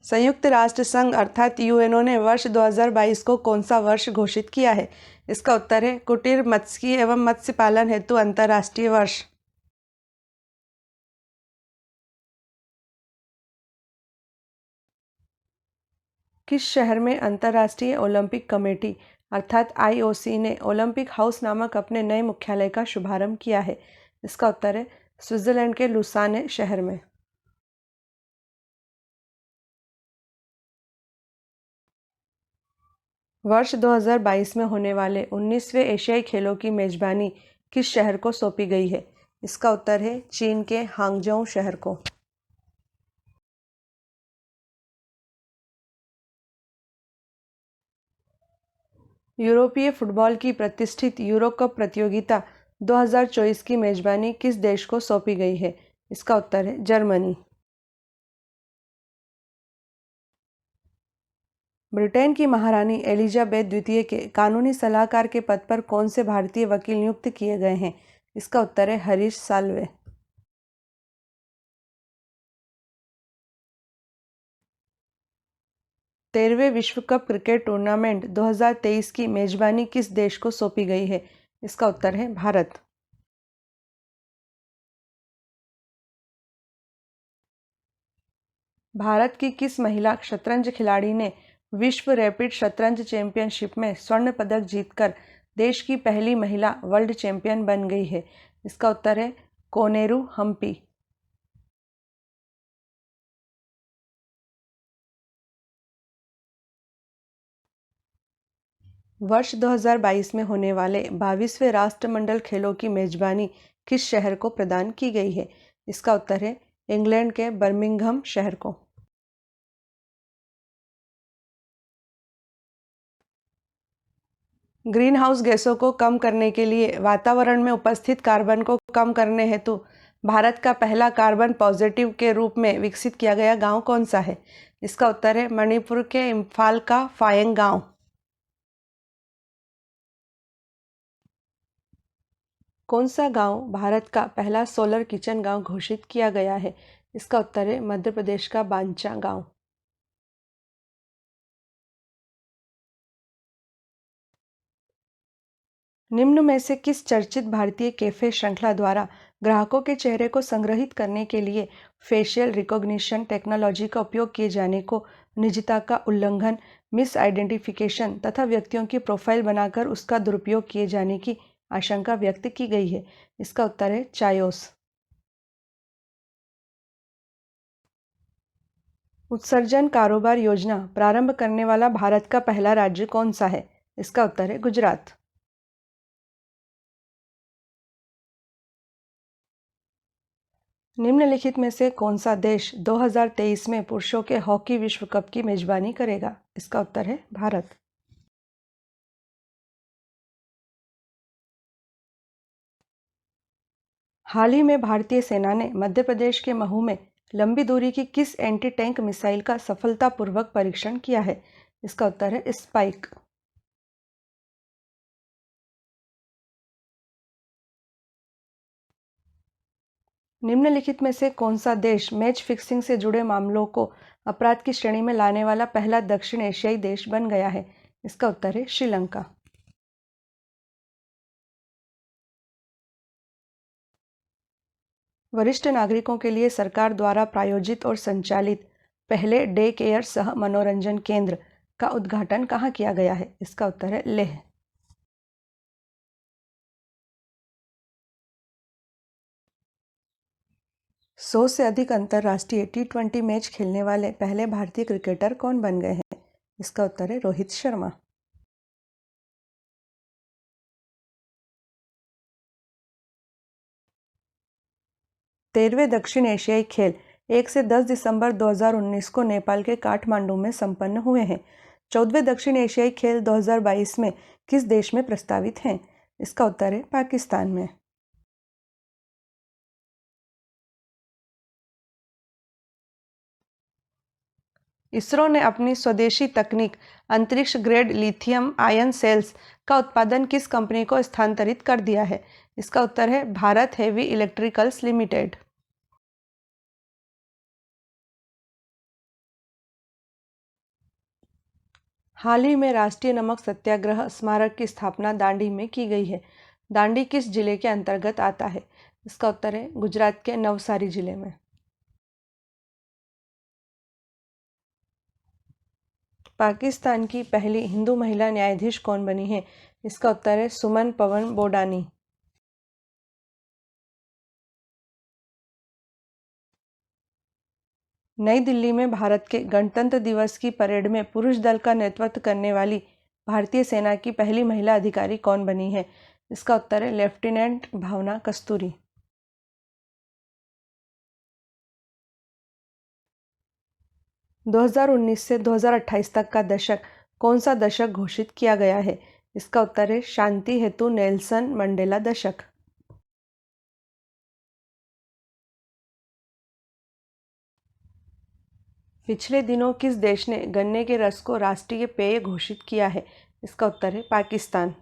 संयुक्त राष्ट्र संघ अर्थात यूएनओ ने वर्ष 2022 को कौन सा वर्ष घोषित किया है? इसका उत्तर है कुटीर मत्स्य एवं मत्स्य पालन हेतु अंतर्राष्ट्रीय वर्ष। किस शहर में अंतर्राष्ट्रीय ओलंपिक कमेटी अर्थात आईओसी ने ओलंपिक हाउस नामक अपने नए मुख्यालय का शुभारंभ किया है? इसका उत्तर है स्विट्जरलैंड के लुसाने शहर में। वर्ष 2022 में होने वाले 19वें एशियाई खेलों की मेजबानी किस शहर को सौंपी गई है? इसका उत्तर है चीन के हांगझोउ शहर को। यूरोपीय फुटबॉल की प्रतिष्ठित यूरो कप प्रतियोगिता 2024 की मेजबानी किस देश को सौंपी गई है? इसका उत्तर है जर्मनी। ब्रिटेन की महारानी एलिजाबेथ द्वितीय के कानूनी सलाहकार के पद पर कौन से भारतीय वकील नियुक्त किए गए हैं? इसका उत्तर है हरीश साल्वे। तेरहवें विश्व कप क्रिकेट टूर्नामेंट 2023 की मेजबानी किस देश को सौंपी गई है? इसका उत्तर है भारत। भारत की किस महिला शतरंज खिलाड़ी ने विश्व रैपिड शतरंज चैंपियनशिप में स्वर्ण पदक जीतकर देश की पहली महिला वर्ल्ड चैंपियन बन गई है? इसका उत्तर है कोनेरू हम्पी। वर्ष 2022 में होने वाले 22वें राष्ट्रमंडल खेलों की मेजबानी किस शहर को प्रदान की गई है? इसका उत्तर है इंग्लैंड के बर्मिंघम शहर को। ग्रीन हाउस गैसों को कम करने के लिए वातावरण में उपस्थित कार्बन को कम करने हेतु भारत का पहला कार्बन पॉजिटिव के रूप में विकसित किया गया गांव कौन सा है? इसका उत्तर है मणिपुर के इम्फाल का फायंग गांव। कौन सा गांव भारत का पहला सोलर किचन गांव घोषित किया गया है? इसका उत्तर है मध्य प्रदेश का बांचा गांव। निम्न में से किस चर्चित भारतीय कैफे श्रृंखला द्वारा ग्राहकों के चेहरे को संग्रहित करने के लिए फेशियल रिकॉग्निशन टेक्नोलॉजी का उपयोग किए जाने को निजता का उल्लंघन, मिस आइडेंटिफिकेशन तथा व्यक्तियों की प्रोफाइल बनाकर उसका दुरुपयोग किए जाने की आशंका व्यक्त की गई है? इसका उत्तर है चायोस। उत्सर्जन कारोबार योजना प्रारंभ करने वाला भारत का पहला राज्य कौन सा है? इसका उत्तर है गुजरात। निम्नलिखित में से कौन सा देश 2023 में पुरुषों के हॉकी विश्व कप की मेजबानी करेगा? इसका उत्तर है भारत। हाल ही में भारतीय सेना ने मध्य प्रदेश के महू में लंबी दूरी की किस एंटी टैंक मिसाइल का सफलतापूर्वक परीक्षण किया है? इसका उत्तर है स्पाइक। निम्नलिखित में से कौन सा देश मैच फिक्सिंग से जुड़े मामलों को अपराध की श्रेणी में लाने वाला पहला दक्षिण एशियाई देश बन गया है? इसका उत्तर है श्रीलंका। वरिष्ठ नागरिकों के लिए सरकार द्वारा प्रायोजित और संचालित पहले डे केयर सह मनोरंजन केंद्र का उद्घाटन कहाँ किया गया है? इसका उत्तर है लेह। सौ से अधिक अंतर्राष्ट्रीय T20 मैच खेलने वाले पहले भारतीय क्रिकेटर कौन बन गए हैं? इसका उत्तर है रोहित शर्मा। तेरहवें दक्षिण एशियाई खेल 1 से 10 दिसंबर 2019 को नेपाल के काठमांडू में संपन्न हुए हैं। 14वें दक्षिण एशियाई खेल 2022 में किस देश में प्रस्तावित हैं? इसका उत्तर है पाकिस्तान में। इसरो ने अपनी स्वदेशी तकनीक अंतरिक्ष ग्रेड लिथियम आयन सेल्स का उत्पादन किस कंपनी को स्थानांतरित कर दिया है? इसका उत्तर है भारत हेवी इलेक्ट्रिकल्स लिमिटेड। हाल ही में राष्ट्रीय नमक सत्याग्रह स्मारक की स्थापना दांडी में की गई है। दांडी किस जिले के अंतर्गत आता है? इसका उत्तर है गुजरात के नवसारी जिले में। पाकिस्तान की पहली हिंदू महिला न्यायाधीश कौन बनी है? इसका उत्तर है सुमन पवन बोडानी। नई दिल्ली में भारत के गणतंत्र दिवस की परेड में पुरुष दल का नेतृत्व करने वाली भारतीय सेना की पहली महिला अधिकारी कौन बनी है? इसका उत्तर है लेफ्टिनेंट भावना कस्तूरी। दो 2019 से 2028 तक का दशक कौन सा दशक घोषित किया गया है? इसका उत्तर है शांति हेतु नेल्सन मंडेला दशक। पिछले दिनों किस देश ने गन्ने के रस को राष्ट्रीय पेय घोषित किया है? इसका उत्तर है पाकिस्तान।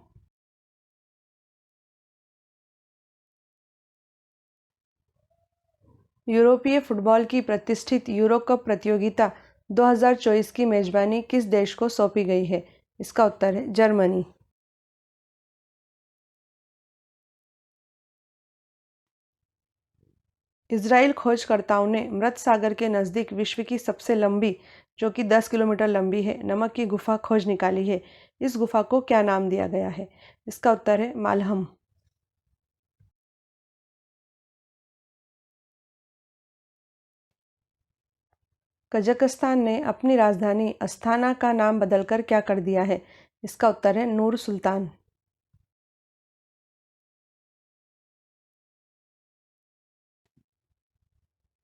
यूरोपीय फुटबॉल की प्रतिष्ठित यूरो कप प्रतियोगिता 2024 की मेजबानी किस देश को सौंपी गई है? इसका उत्तर है जर्मनी। इजराइल खोजकर्ताओं ने मृत सागर के नज़दीक विश्व की सबसे लंबी, जो कि 10 किलोमीटर लंबी है, नमक की गुफा खोज निकाली है। इस गुफा को क्या नाम दिया गया है? इसका उत्तर है मालहम। कजाकिस्तान ने अपनी राजधानी अस्थाना का नाम बदलकर क्या कर दिया है? इसका उत्तर है नूर सुल्तान।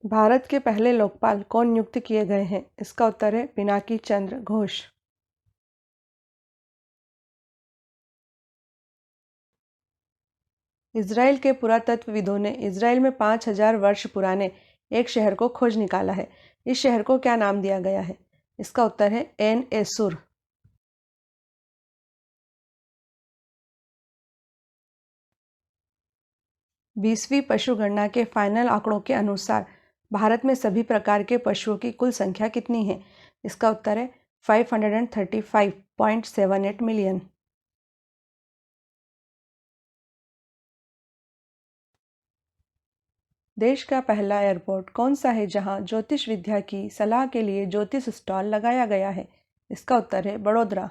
भारत के पहले लोकपाल कौन नियुक्त किए गए हैं? इसका उत्तर है पिनाकी चंद्र घोष। इजराइल के पुरातत्वविदों ने इजराइल में 5000 वर्ष पुराने एक शहर को खोज निकाला है। इस शहर को क्या नाम दिया गया है? इसका उत्तर है एन एसुर। 20वीं पशु गणना के फाइनल आंकड़ों के अनुसार भारत में सभी प्रकार के पशुओं की कुल संख्या कितनी है? इसका उत्तर है 535.78 मिलियन। देश का पहला एयरपोर्ट कौन सा है जहां ज्योतिष विद्या की सलाह के लिए ज्योतिष स्टॉल लगाया गया है? इसका उत्तर है बड़ोदरा।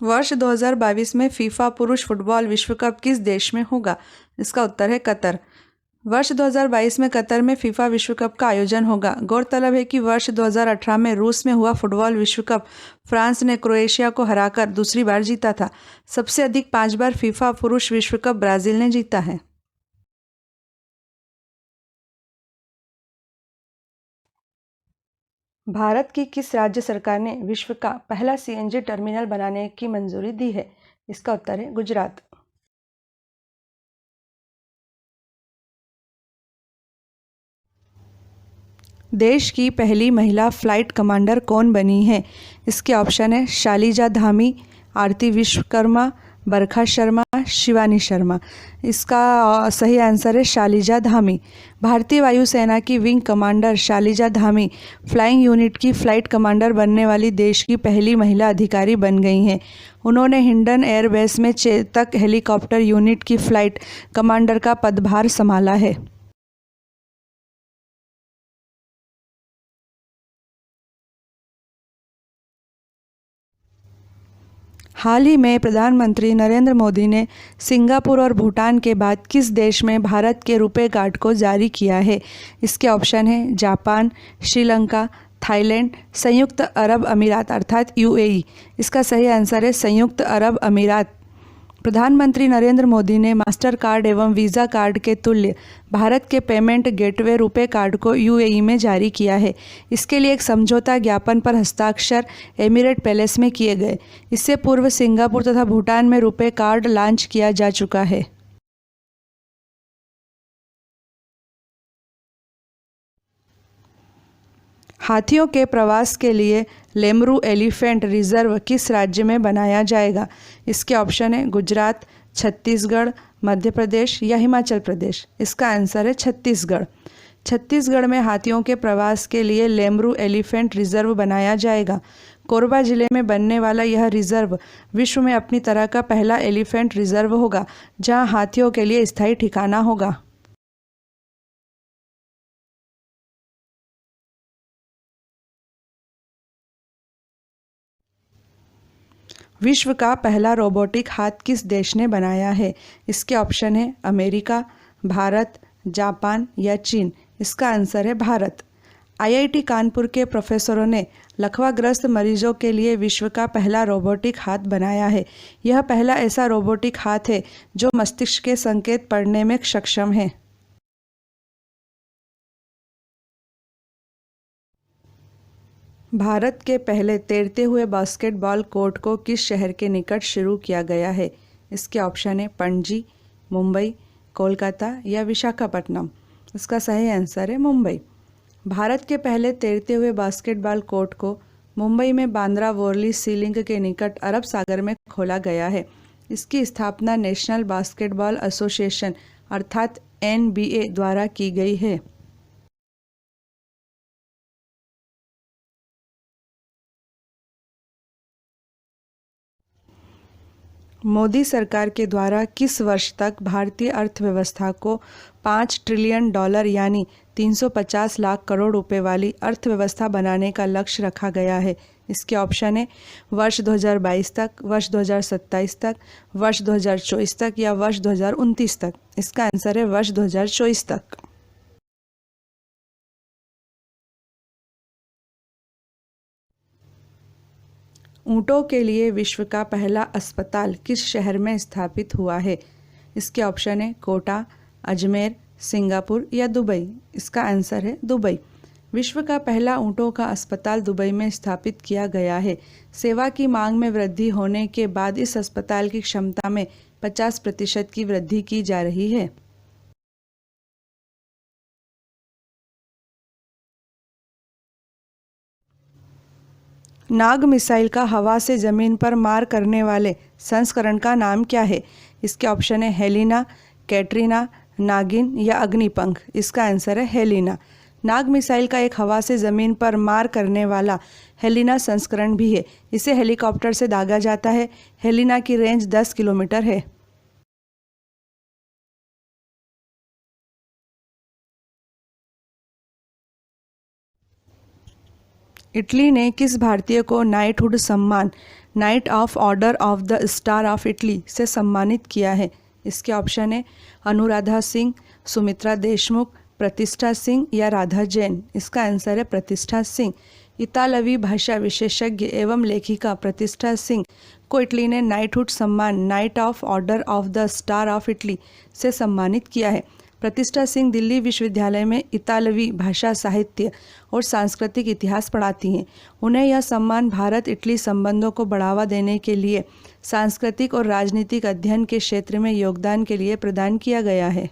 वर्ष 2022 में फीफा पुरुष फुटबॉल विश्व कप किस देश में होगा? इसका उत्तर है कतर। वर्ष 2022 में कतर में फीफा विश्व कप का आयोजन होगा। गौरतलब है कि वर्ष 2018 में रूस में हुआ फुटबॉल विश्व कप फ्रांस ने क्रोएशिया को हराकर दूसरी बार जीता था। सबसे अधिक 5 बार फीफा पुरुष विश्व कप ब्राजील ने जीता है। भारत की किस राज्य सरकार ने विश्व का पहला सीएनजी टर्मिनल बनाने की मंजूरी दी है? इसका उत्तर है गुजरात। देश की पहली महिला फ्लाइट कमांडर कौन बनी है? इसके ऑप्शन है शालिजा धामी, आरती विश्वकर्मा, बरखा शर्मा, शिवानी शर्मा। इसका सही आंसर है शालिजा धामी। भारतीय वायुसेना की wing commander Shalija Dhami flying unit की फ्लाइट कमांडर बनने वाली देश की पहली महिला अधिकारी बन गई हैं। उन्होंने हिंडन एयरबेस में चेतक हेलीकॉप्टर यूनिट की फ्लाइट कमांडर का पदभार संभाला है। हाल ही में प्रधानमंत्री नरेंद्र मोदी ने सिंगापुर और भूटान के बाद किस देश में भारत के रुपे कार्ड को जारी किया है? इसके ऑप्शन हैं जापान, श्रीलंका, थाईलैंड, संयुक्त अरब अमीरात अर्थात यूएई। इसका सही आंसर है संयुक्त अरब अमीरात। प्रधानमंत्री नरेंद्र मोदी ने मास्टर कार्ड एवं वीज़ा कार्ड के तुल्य भारत के पेमेंट गेटवे रुपे कार्ड को यूएई में जारी किया है। इसके लिए एक समझौता ज्ञापन पर हस्ताक्षर एमिरेट पैलेस में किए गए। इससे पूर्व सिंगापुर तथा भूटान में रुपे कार्ड लॉन्च किया जा चुका है। हाथियों के प्रवास के लिए लेमरू एलिफेंट रिजर्व किस राज्य में बनाया जाएगा? इसके ऑप्शन है गुजरात, छत्तीसगढ़, मध्य प्रदेश या हिमाचल प्रदेश। इसका आंसर है छत्तीसगढ़। छत्तीसगढ़ में हाथियों के प्रवास के लिए लेमरू एलिफेंट रिजर्व बनाया जाएगा। कोरबा जिले में बनने वाला यह रिजर्व विश्व में अपनी तरह का पहला एलिफेंट रिजर्व होगा, जहां हाथियों के लिए स्थायी ठिकाना होगा। विश्व का पहला रोबोटिक हाथ किस देश ने बनाया है? इसके ऑप्शन है अमेरिका, भारत, जापान या चीन। इसका आंसर है भारत। आईआईटी कानपुर के प्रोफेसरों ने लकवाग्रस्त मरीजों के लिए विश्व का पहला रोबोटिक हाथ बनाया है। यह पहला ऐसा रोबोटिक हाथ है जो मस्तिष्क के संकेत पढ़ने में सक्षम है। भारत के पहले तैरते हुए बास्केटबॉल कोर्ट को किस शहर के निकट शुरू किया गया है? इसके ऑप्शन है पणजी, मुंबई, कोलकाता या विशाखापट्टनम। इसका सही आंसर है मुंबई। भारत के पहले तैरते हुए बास्केटबॉल कोर्ट को मुंबई में बांद्रा वोरली सी लिंक के निकट अरब सागर में खोला गया है। इसकी स्थापना नेशनल बास्केटबॉल एसोसिएशन अर्थात NBA द्वारा की गई है। मोदी सरकार के द्वारा किस वर्ष तक भारतीय अर्थव्यवस्था को $5 ट्रिलियन यानी 350 लाख करोड़ रुपए वाली अर्थव्यवस्था बनाने का लक्ष्य रखा गया है? इसके ऑप्शन है वर्ष 2022 तक, वर्ष 2027 तक, वर्ष 2024 तक या वर्ष 2029 तक। इसका आंसर है वर्ष 2024 तक। ऊँटों के लिए विश्व का पहला अस्पताल किस शहर में स्थापित हुआ है? इसके ऑप्शन है कोटा, अजमेर, सिंगापुर या दुबई। इसका आंसर है दुबई। विश्व का पहला ऊँटों का अस्पताल दुबई में स्थापित किया गया है। सेवा की मांग में वृद्धि होने के बाद इस अस्पताल की क्षमता में 50% की वृद्धि की जा रही है। नाग मिसाइल का हवा से जमीन पर मार करने वाले संस्करण का नाम क्या है? इसके ऑप्शन है हेलिना, कैटरीना, नागिन या अग्निपंख। इसका आंसर है हेलिना। नाग मिसाइल का एक हवा से जमीन पर मार करने वाला हेलिना संस्करण भी है। इसे हेलीकॉप्टर से दागा जाता है। हेलिना की रेंज 10 किलोमीटर है। इटली ने किस भारतीय को नाइटहुड सम्मान night of order of the star of Italy से सम्मानित किया है? इसके ऑप्शन है अनुराधा सिंह, सुमित्रा देशमुख, प्रतिष्ठा सिंह या राधा जैन। इसका आंसर है प्रतिष्ठा सिंह। इतालवी भाषा विशेषज्ञ एवं लेखिका प्रतिष्ठा सिंह को इटली ने नाइटहुड सम्मान night of order of the star of Italy से सम्मानित किया है। प्रतिष्ठा सिंह दिल्ली विश्वविद्यालय में इतालवी भाषा, साहित्य और सांस्कृतिक इतिहास पढ़ाती हैं। उन्हें यह सम्मान भारत इटली संबंधों को बढ़ावा देने के लिए सांस्कृतिक और राजनीतिक अध्ययन के क्षेत्र में योगदान के लिए प्रदान किया गया है।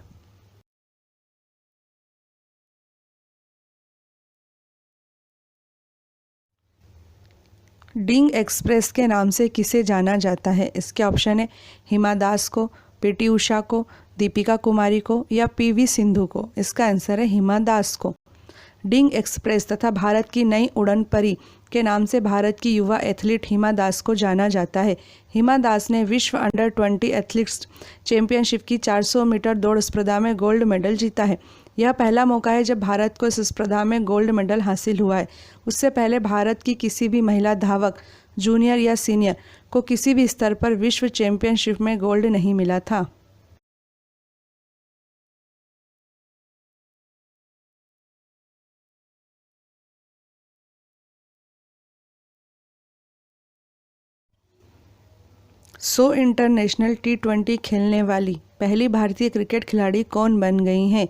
डिंग एक्सप्रेस के नाम से किसे जाना जाता है? इसके ऑप्शन है हिमा दास को, पीटी उषा को, दीपिका कुमारी को या पीवी सिंधु को। इसका आंसर है हिमा दास को। डिंग एक्सप्रेस तथा भारत की नई उड़न परी के नाम से भारत की युवा एथलीट हिमा दास को जाना जाता है। हिमा दास ने विश्व अंडर 20 एथलेटिक्स चैंपियनशिप की 400 मीटर दौड़ स्पर्धा में गोल्ड मेडल जीता है। यह पहला मौका है जब भारत को इस स्पर्धा में गोल्ड मेडल हासिल हुआ है। उससे पहले भारत की किसी भी महिला धावक, जूनियर या सीनियर, को किसी भी स्तर पर विश्व चैंपियनशिप में गोल्ड नहीं मिला था। इंटरनेशनल T20 खेलने वाली पहली भारतीय क्रिकेट खिलाड़ी कौन बन गई हैं?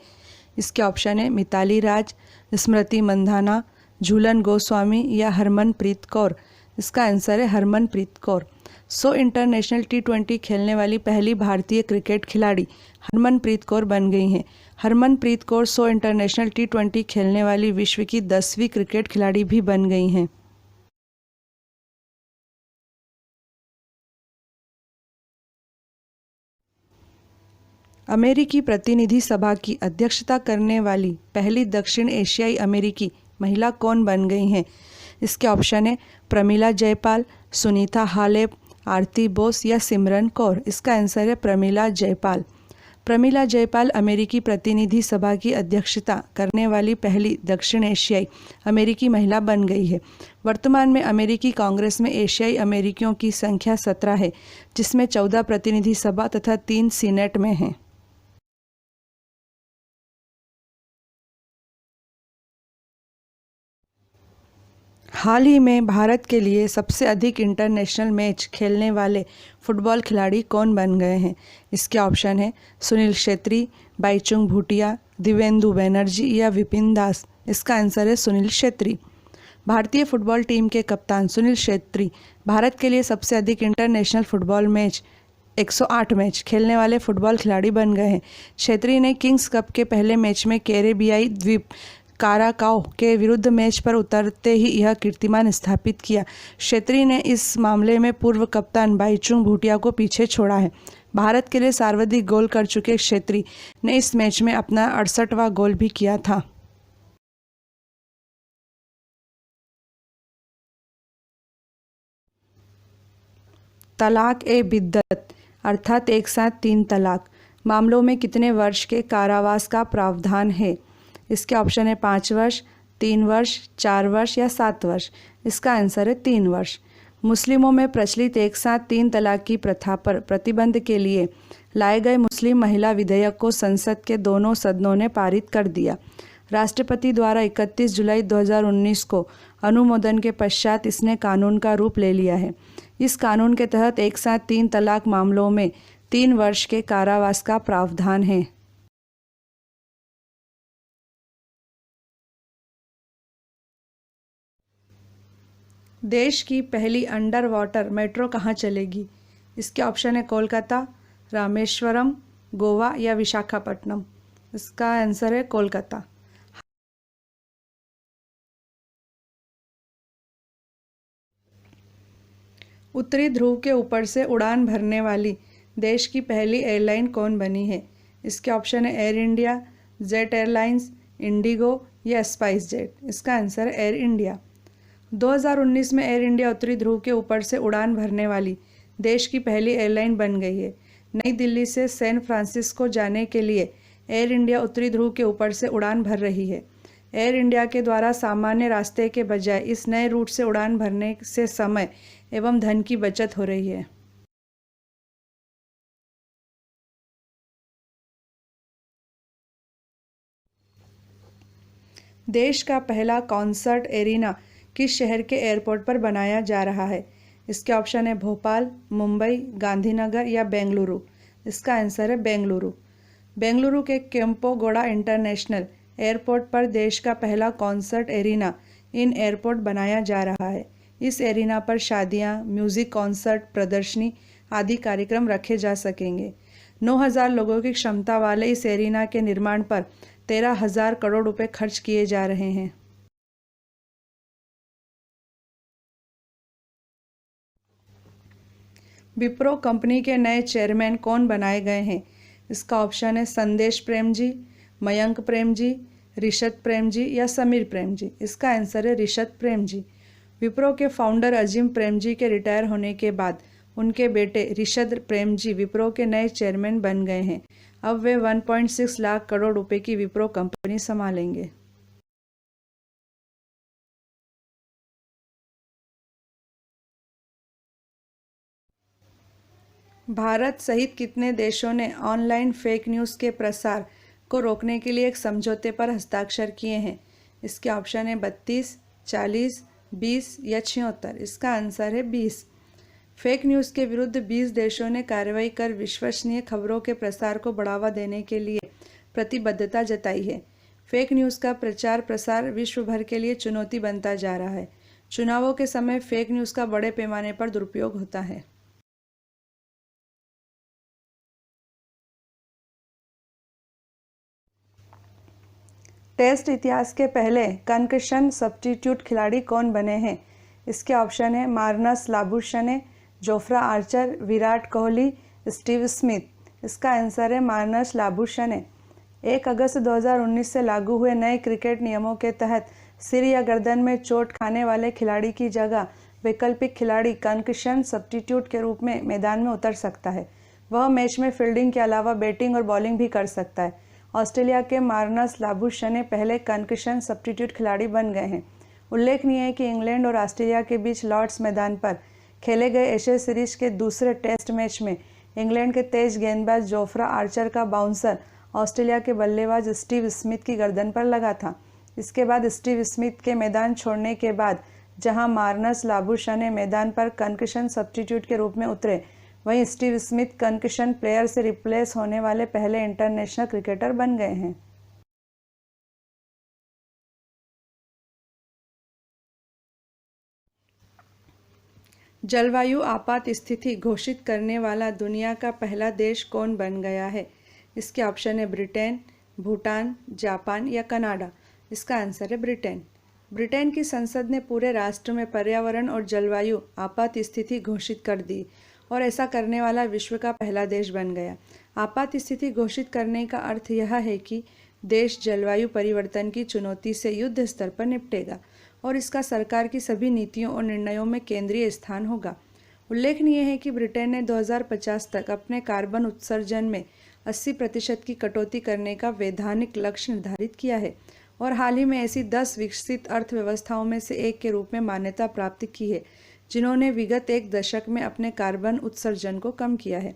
इसके ऑप्शन है मिताली राज, स्मृति मंधाना, झूलन गोस्वामी या हरमनप्रीत कौर। इसका आंसर है हरमनप्रीत कौर। इंटरनेशनल T20 खेलने वाली पहली भारतीय क्रिकेट खिलाड़ी हरमनप्रीत कौर बन गई हैं। हरमनप्रीत कौर इंटरनेशनल T20 खेलने वाली विश्व की 10वीं क्रिकेट खिलाड़ी भी बन गई हैं। अमेरिकी प्रतिनिधि सभा की अध्यक्षता करने वाली पहली दक्षिण एशियाई अमेरिकी महिला कौन बन गई हैं? इसके ऑप्शन है प्रमिला जयपाल, सुनीता हालेप, आरती बोस या सिमरन कौर। इसका आंसर है प्रमिला जयपाल। प्रमिला जयपाल अमेरिकी प्रतिनिधि सभा की अध्यक्षता करने वाली पहली दक्षिण एशियाई अमेरिकी महिला बन गई है। वर्तमान में अमेरिकी कांग्रेस में एशियाई अमेरिकियों की संख्या 17 है, जिसमें 14 प्रतिनिधि सभा तथा 3 सीनेट में हैं। हाल ही में भारत के लिए सबसे अधिक इंटरनेशनल मैच खेलने वाले फुटबॉल खिलाड़ी कौन बन गए हैं? इसके ऑप्शन है सुनील छेत्री, बाईचुंग भूटिया, दिवेंदु बैनर्जी या विपिन दास। इसका आंसर है सुनील छेत्री। भारतीय फुटबॉल टीम के कप्तान सुनील छेत्री भारत के लिए सबसे अधिक इंटरनेशनल फुटबॉल मैच 108 मैच खेलने वाले फुटबॉल खिलाड़ी बन गए हैं। छेत्री ने किंग्स कप के पहले मैच में कैरेबियाई द्वीप काराकाओ के विरुद्ध मैच पर उतरते ही यह कीर्तिमान स्थापित किया। छेत्री ने इस मामले में पूर्व कप्तान बाईचुंग भूटिया को पीछे छोड़ा है। भारत के लिए सर्वाधिक गोल कर चुके छेत्री ने इस मैच में अपना 68वां गोल भी किया था। तलाक ए बिद्दत अर्थात एक साथ 3 तलाक मामलों में कितने वर्ष के कारावास का प्रावधान है? इसके ऑप्शन है 5 वर्ष, 3 वर्ष, 4 वर्ष या 7 वर्ष। इसका आंसर है 3 वर्ष। मुस्लिमों में प्रचलित एक साथ 3 तलाक की प्रथा पर प्रतिबंध के लिए लाए गए मुस्लिम महिला विधेयक को संसद के दोनों सदनों ने पारित कर दिया। राष्ट्रपति द्वारा 31 जुलाई 2019 को अनुमोदन के पश्चात इसने कानून का रूप ले लिया है। इस कानून के तहत एक साथ 3 तलाक मामलों में 3 वर्ष के कारावास का प्रावधान है। देश की पहली अंडर वाटर मेट्रो कहाँ चलेगी? इसके ऑप्शन है कोलकाता, रामेश्वरम, गोवा या विशाखापट्टनम। इसका आंसर है कोलकाता। उत्तरी ध्रुव के ऊपर से उड़ान भरने वाली देश की पहली एयरलाइन कौन बनी है? इसके ऑप्शन है air India, jet airlines, Indigo या स्पाइस जेट। इसका आंसर है एयर इंडिया। 2019 में एयर इंडिया उत्तरी ध्रुव के ऊपर से उड़ान भरने वाली देश की पहली एयरलाइन बन गई है। नई दिल्ली से सैन फ्रांसिस्को जाने के लिए एयर इंडिया उत्तरी ध्रुव के ऊपर से उड़ान भर रही है। एयर इंडिया के द्वारा सामान्य रास्ते के बजाय इस नए रूट से उड़ान भरने से समय एवं धन की बचत हो रही है। देश का पहला कॉन्सर्ट एरिना किस शहर के एयरपोर्ट पर बनाया जा रहा है? इसके ऑप्शन है भोपाल, मुंबई, गांधीनगर या बेंगलुरु। इसका आंसर है बेंगलुरु। बेंगलुरु के केम्पोगोड़ा इंटरनेशनल एयरपोर्ट पर देश का पहला कॉन्सर्ट एरिना इन एयरपोर्ट बनाया जा रहा है। इस एरिना पर शादियां, म्यूजिक कॉन्सर्ट, प्रदर्शनी आदि कार्यक्रम रखे जा सकेंगे। 9,000 लोगों की क्षमता वाले इस एरिना के निर्माण पर 13,000 करोड़ रुपए खर्च किए जा रहे हैं। विप्रो कंपनी के नए चेयरमैन कौन बनाए गए हैं? इसका ऑप्शन है संदेश प्रेम जी, मयंक प्रेम जी, ऋषद प्रेम जी या समीर प्रेम जी। इसका आंसर है ऋषद प्रेम जी। विप्रो के फाउंडर अजीम प्रेम जी के रिटायर होने के बाद उनके बेटे ऋषद प्रेम जी विप्रो के नए चेयरमैन बन गए हैं। अब वे 1.6 लाख करोड़ रुपए की विप्रो कंपनी संभालेंगे। भारत सहित कितने देशों ने ऑनलाइन फेक न्यूज़ के प्रसार को रोकने के लिए एक समझौते पर हस्ताक्षर किए हैं? इसके ऑप्शन है 32, 40, 20 या 76। इसका आंसर है 20। फेक न्यूज़ के विरुद्ध 20 देशों ने कार्रवाई कर विश्वसनीय खबरों के प्रसार को बढ़ावा देने के लिए प्रतिबद्धता जताई है। फेक न्यूज़ का प्रचार प्रसार विश्व भर के लिए चुनौती बनता जा रहा है। चुनावों के समय फेक न्यूज़ का बड़े पैमाने पर दुरुपयोग होता है। टेस्ट इतिहास के पहले कंकशन सब्स्टिट्यूट खिलाड़ी कौन बने हैं? इसके ऑप्शन है Marnus Labuschagne, Jofra Archer, Virat Kohli, Steve Smith इसका आंसर है मार्नस लाबुशने। 1 अगस्त 2019 से लागू हुए नए क्रिकेट नियमों के तहत सिर या गर्दन में चोट खाने वाले खिलाड़ी की जगह वैकल्पिक खिलाड़ी कंकशन सब्स्टिट्यूट के रूप में मैदान में उतर सकता है। वह मैच में फील्डिंग के अलावा बैटिंग और बॉलिंग भी कर सकता है। ऑस्ट्रेलिया के मार्नस लाबुशने पहले कंकशन सब्स्टिट्यूट खिलाड़ी बन गए हैं। उल्लेखनीय है कि इंग्लैंड और ऑस्ट्रेलिया के बीच लॉर्ड्स मैदान पर खेले गए एशेज सीरीज के दूसरे टेस्ट मैच में इंग्लैंड के तेज गेंदबाज जोफ्रा आर्चर का बाउंसर ऑस्ट्रेलिया के बल्लेबाज स्टीव स्मिथ की गर्दन पर लगा था। इसके बाद स्टीव स्मिथ के मैदान छोड़ने के बाद जहां मार्नस लाबुशने मैदान पर कंकशन सब्स्टिट्यूट के रूप में उतरे, वहीं स्टीव स्मिथ कंकशन प्लेयर से रिप्लेस होने वाले पहले इंटरनेशनल क्रिकेटर बन गए हैं। जलवायु आपात स्थिति घोषित करने वाला दुनिया का पहला देश कौन बन गया है? इसके ऑप्शन है ब्रिटेन, भूटान, जापान या कनाडा। इसका आंसर है ब्रिटेन। ब्रिटेन की संसद ने पूरे राष्ट्र में पर्यावरण और जलवायु आपात स्थिति घोषित कर दी और ऐसा करने वाला विश्व का पहला देश बन गया। आपात स्थिति घोषित करने का अर्थ यह है कि देश जलवायु परिवर्तन की चुनौती से युद्ध स्तर पर निपटेगा और इसका सरकार की सभी नीतियों और निर्णयों में केंद्रीय स्थान होगा। उल्लेखनीय है कि ब्रिटेन ने 2050 तक अपने कार्बन उत्सर्जन में 80% की कटौती करने का वैधानिक लक्ष्य निर्धारित किया है और हाल ही में ऐसी 10 विकसित अर्थव्यवस्थाओं में से एक के रूप में मान्यता प्राप्त की है जिन्होंने विगत एक दशक में अपने कार्बन उत्सर्जन को कम किया है।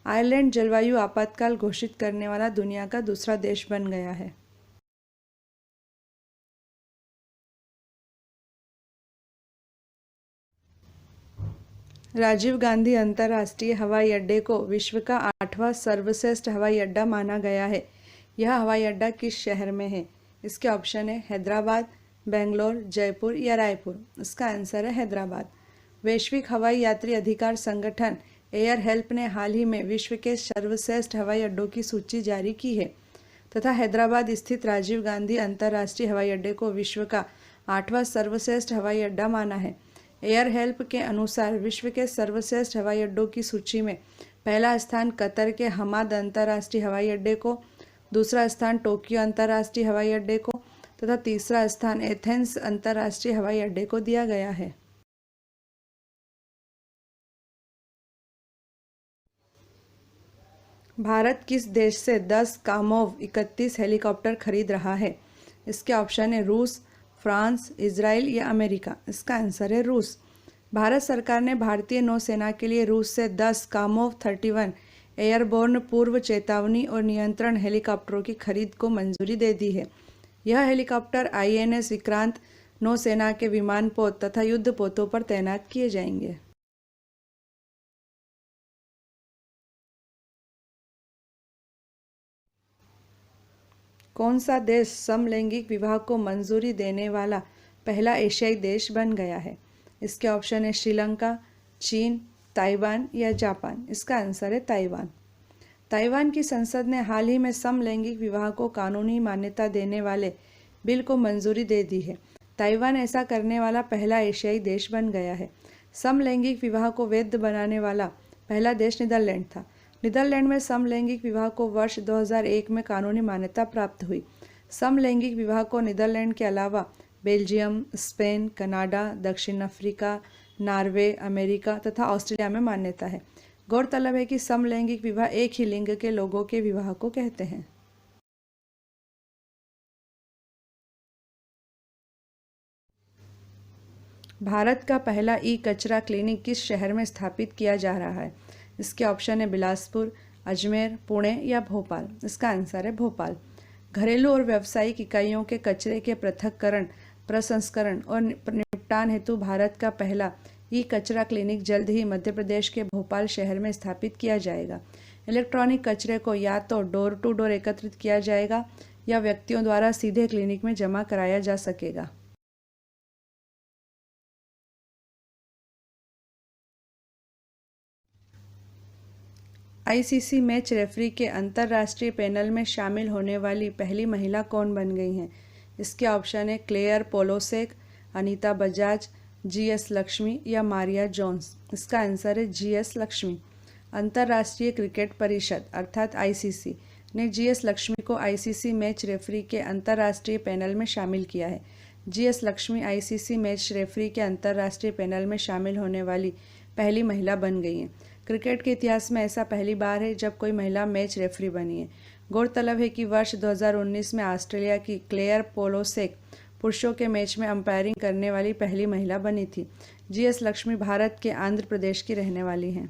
आयरलैंड जलवायु आपातकाल घोषित करने वाला दुनिया का दूसरा देश बन गया है। राजीव गांधी अंतर्राष्ट्रीय हवाई अड्डे को विश्व का 8वां सर्वश्रेष्ठ हवाई अड्डा माना गया है। यह हवाई अड्डा किस शहर में है? इसके ऑप्शन है हैदराबाद, बेंगलोर, जयपुर या रायपुर। इसका आंसर है हैदराबाद। वैश्विक हवाई यात्री अधिकार संगठन एयर हेल्प ने हाल ही में विश्व के सर्वश्रेष्ठ हवाई अड्डों की सूची जारी की है तथा हैदराबाद स्थित राजीव गांधी अंतर्राष्ट्रीय हवाई अड्डे को विश्व का 8वां सर्वश्रेष्ठ हवाई अड्डा माना है। एयर हेल्प के अनुसार विश्व के सर्वश्रेष्ठ हवाई अड्डों की सूची में पहला स्थान कतर के हमाद अंतर्राष्ट्रीय हवाई अड्डे को, दूसरा स्थान टोक्यो अंतर्राष्ट्रीय हवाई अड्डे को तथा तीसरा स्थान एथेंस अंतर्राष्ट्रीय हवाई अड्डे को दिया गया है। भारत किस देश से 10 कामोव 31 हेलीकॉप्टर खरीद रहा है? इसके ऑप्शन है रूस, फ्रांस, इजराइल या अमेरिका। इसका आंसर है रूस। भारत सरकार ने भारतीय नौसेना के लिए रूस से 10 कामोव 31 एयरबोर्न पूर्व चेतावनी और नियंत्रण हेलीकॉप्टरों की खरीद को मंजूरी दे दी है। यह हेलीकॉप्टर INS विक्रांत, नौसेना के विमानपोत तथा युद्धपोतों पर तैनात किए जाएंगे। कौन सा देश समलैंगिक विवाह को मंजूरी देने वाला पहला एशियाई देश बन गया है? इसके ऑप्शन है श्रीलंका, चीन, ताइवान या जापान। इसका आंसर है ताइवान। ताइवान की संसद ने हाल ही में समलैंगिक विवाह को कानूनी मान्यता देने वाले बिल को मंजूरी दे दी है। ताइवान ऐसा करने वाला पहला एशियाई देश बन गया है। समलैंगिक विवाह को वैध बनाने वाला पहला देश नीदरलैंड था। नीदरलैंड में समलैंगिक विवाह को वर्ष 2001 में कानूनी मान्यता प्राप्त हुई। समलैंगिक विवाह को नीदरलैंड के अलावा बेल्जियम, स्पेन, कनाडा, दक्षिण अफ्रीका, नॉर्वे, अमेरिका तथा ऑस्ट्रेलिया में मान्यता है। गौरतलब है कि समलैंगिक विवाह एक ही लिंग के लोगों के विवाह को कहते हैं। भारत का पहला ई-कचरा क्लिनिक किस शहर में स्थापित किया जा रहा है? इसके ऑप्शन है बिलासपुर, अजमेर, पुणे या भोपाल। इसका आंसर है भोपाल। घरेलू और व्यावसायिक इकाइयों के कचरे के पृथक्करण, प्रसंस्करण और निपटान हेतु भारत का पहला ई-कचरा क्लिनिक जल्द ही मध्य प्रदेश के भोपाल शहर में स्थापित किया जाएगा। इलेक्ट्रॉनिक कचरे को या तो डोर टू डोर एकत्रित किया जाएगा या व्यक्तियों द्वारा सीधे क्लिनिक में जमा कराया जा सकेगा। ICC मैच रेफरी के अंतर्राष्ट्रीय पैनल में शामिल होने वाली पहली महिला कौन बन गई हैं? इसके ऑप्शन है क्लेयर पोलोसेक, अनीता बजाज, GS लक्ष्मी या मारिया जोन्स। इसका आंसर है GS लक्ष्मी। अंतर्राष्ट्रीय क्रिकेट परिषद अर्थात आईसीसी ने जीएस लक्ष्मी को आईसीसी मैच रेफरी के अंतर्राष्ट्रीय पैनल में शामिल किया है। GS Lakshmi ICC match referee के अंतर्राष्ट्रीय पैनल में शामिल होने वाली पहली महिला बन गई हैं। क्रिकेट के इतिहास में ऐसा पहली बार है जब कोई महिला मैच रेफरी बनी है। गौरतलब है कि वर्ष 2019 में ऑस्ट्रेलिया की क्लेयर पोलोसेक पुरुषों के मैच में अंपायरिंग करने वाली पहली महिला बनी थी। जीएस लक्ष्मी भारत के आंध्र प्रदेश की रहने वाली हैं।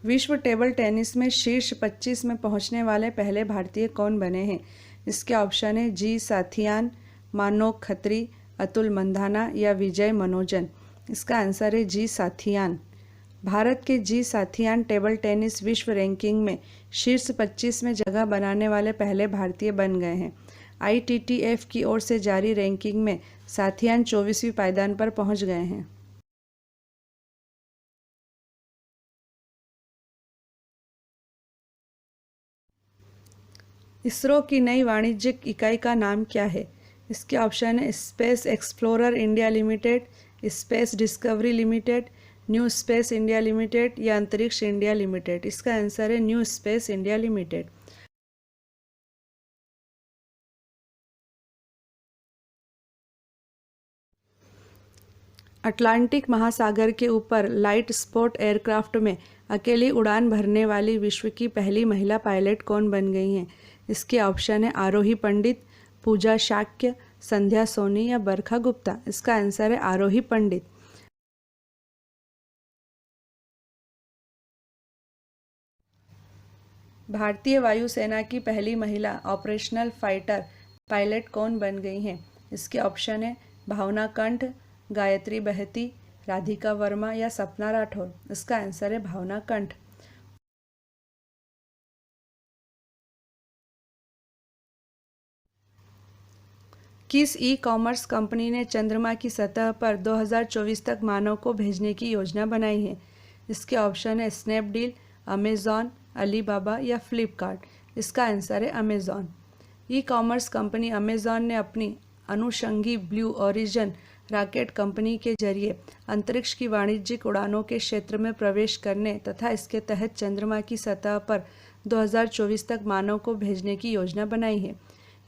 विश्व टेबल टेनिस में शीर्ष 25 में पहुंचने वाले पहले भारतीय कौन बने हैं? इसके ऑप्शन है जी साथियान, मानोक खत्री, अतुल मंधाना या विजय मनोजन। इसका आंसर है जी साथियान। भारत के जी साथियान टेबल टेनिस विश्व रैंकिंग में शीर्ष 25 में जगह बनाने वाले पहले भारतीय बन गए हैं। आईटीटीएफ की ओर से जारी रैंकिंग में साथियान 24वीं पायदान पर पहुंच गए हैं। इसरो की नई वाणिज्यिक इकाई का नाम क्या है? इसके ऑप्शन है space explorer India limited, space discovery limited, new space India limited या अंतरिक्ष इंडिया लिमिटेड। इसका आंसर है new space India limited. Atlantic महासागर के ऊपर लाइट स्पोर्ट एयरक्राफ्ट में अकेली उड़ान भरने वाली विश्व की पहली महिला पायलट कौन बन गई हैं? इसके ऑप्शन है आरोही पंडित, पूजा शाक्य, संध्या सोनी या बरखा गुप्ता। इसका आंसर है आरोही पंडित। भारतीय वायुसेना की पहली महिला ऑपरेशनल फाइटर पायलट कौन बन गई हैं? इसके ऑप्शन है भावना कंठ, गायत्री बहती, राधिका वर्मा या सपना राठौर। इसका आंसर है भावना कंठ। किस ई कॉमर्स कंपनी ने चंद्रमा की सतह पर 2024 तक मानव को भेजने की योजना बनाई है? इसके ऑप्शन है स्नैपडील, अमेजॉन, अलीबाबा या फ्लिपकार्ट। इसका आंसर है Amazon. E commerce company Amazon ने अपनी अनुषंगी ब्लू ओरिजिन रॉकेट कंपनी के जरिए अंतरिक्ष की वाणिज्यिक उड़ानों के क्षेत्र में प्रवेश करने तथा इसके तहत चंद्रमा की सतह पर 2024 तक मानव को भेजने की योजना बनाई है।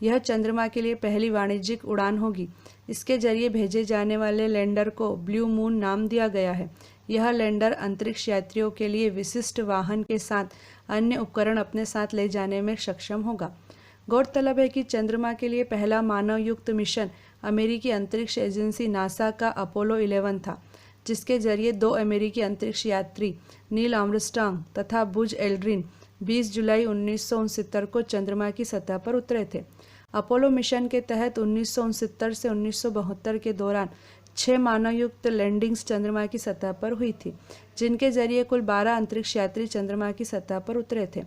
यह चंद्रमा के लिए पहली वाणिज्यिक उड़ान होगी। इसके जरिए भेजे जाने वाले लैंडर को ब्लू मून नाम दिया गया है। यह लैंडर अंतरिक्ष यात्रियों के लिए विशिष्ट वाहन के साथ अन्य उपकरण अपने साथ ले जाने में सक्षम होगा। गौरतलब है कि चंद्रमा के लिए पहला मानव युक्त मिशन अमेरिकी अंतरिक्ष एजेंसी नासा का अपोलो 11 था, जिसके जरिए 2 अमेरिकी अंतरिक्ष यात्री नील आर्मस्ट्रांग तथा बुज एल्ड्रिन 20 जुलाई 1969 को चंद्रमा की सतह पर उतरे थे। अपोलो मिशन के तहत 1969 से 1972 के दौरान 6 मानवयुक्त लैंडिंग्स चंद्रमा की सतह पर हुई थी, जिनके जरिए कुल 12 अंतरिक्ष यात्री चंद्रमा की सतह पर उतरे थे।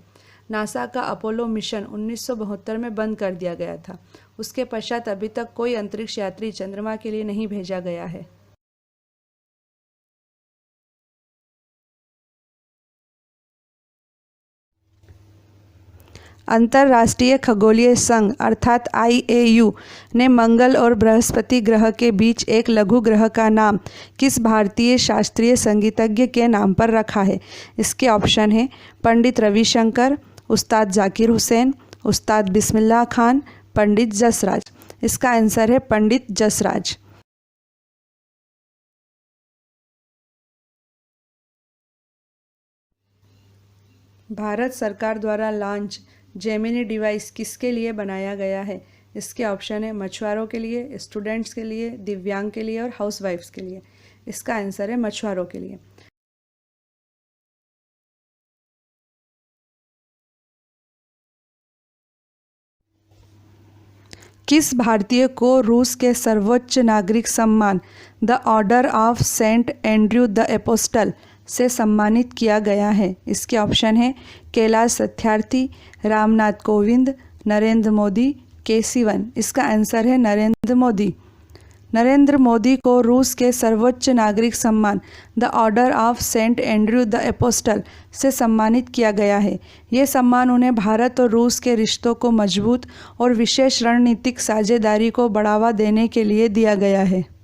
नासा का अपोलो मिशन 1972 में बंद कर दिया गया था। उसके पश्चात अभी तक कोई अंतरिक्ष यात्री चंद्रमा के लिए नहीं भेजा गया है। अंतर्राष्ट्रीय खगोलीय संघ अर्थात IAU ने मंगल और बृहस्पति ग्रह के बीच एक लघु ग्रह का नाम किस भारतीय शास्त्रीय संगीतज्ञ के नाम पर रखा है? इसके ऑप्शन है पंडित रविशंकर, उस्ताद जाकिर हुसैन, उस्ताद बिस्मिल्लाह खान, पंडित जसराज। इसका आंसर है पंडित जसराज। भारत सरकार द्वारा लॉन्च जेमिनी डिवाइस किसके लिए बनाया गया है? इसके ऑप्शन है मछुआरों के लिए, स्टूडेंट्स के लिए, दिव्यांग के लिए और हाउसवाइफ्स के लिए। इसका आंसर है मछुआरों के लिए। किस भारतीय को रूस के सर्वोच्च नागरिक सम्मान the Order of Saint Andrew the Apostle से सम्मानित किया गया है? इसके ऑप्शन है कैलाश सत्यार्थी, रामनाथ कोविंद, नरेंद्र मोदी, के सिवन। इसका आंसर है नरेंद्र मोदी। नरेंद्र मोदी को रूस के सर्वोच्च नागरिक सम्मान the Order of Saint Andrew the Apostle से सम्मानित किया गया है। ये सम्मान उन्हें भारत और रूस के रिश्तों को मजबूत और विशेष रणनीतिक साझेदारी को बढ़ावा देने के लिए दिया गया है।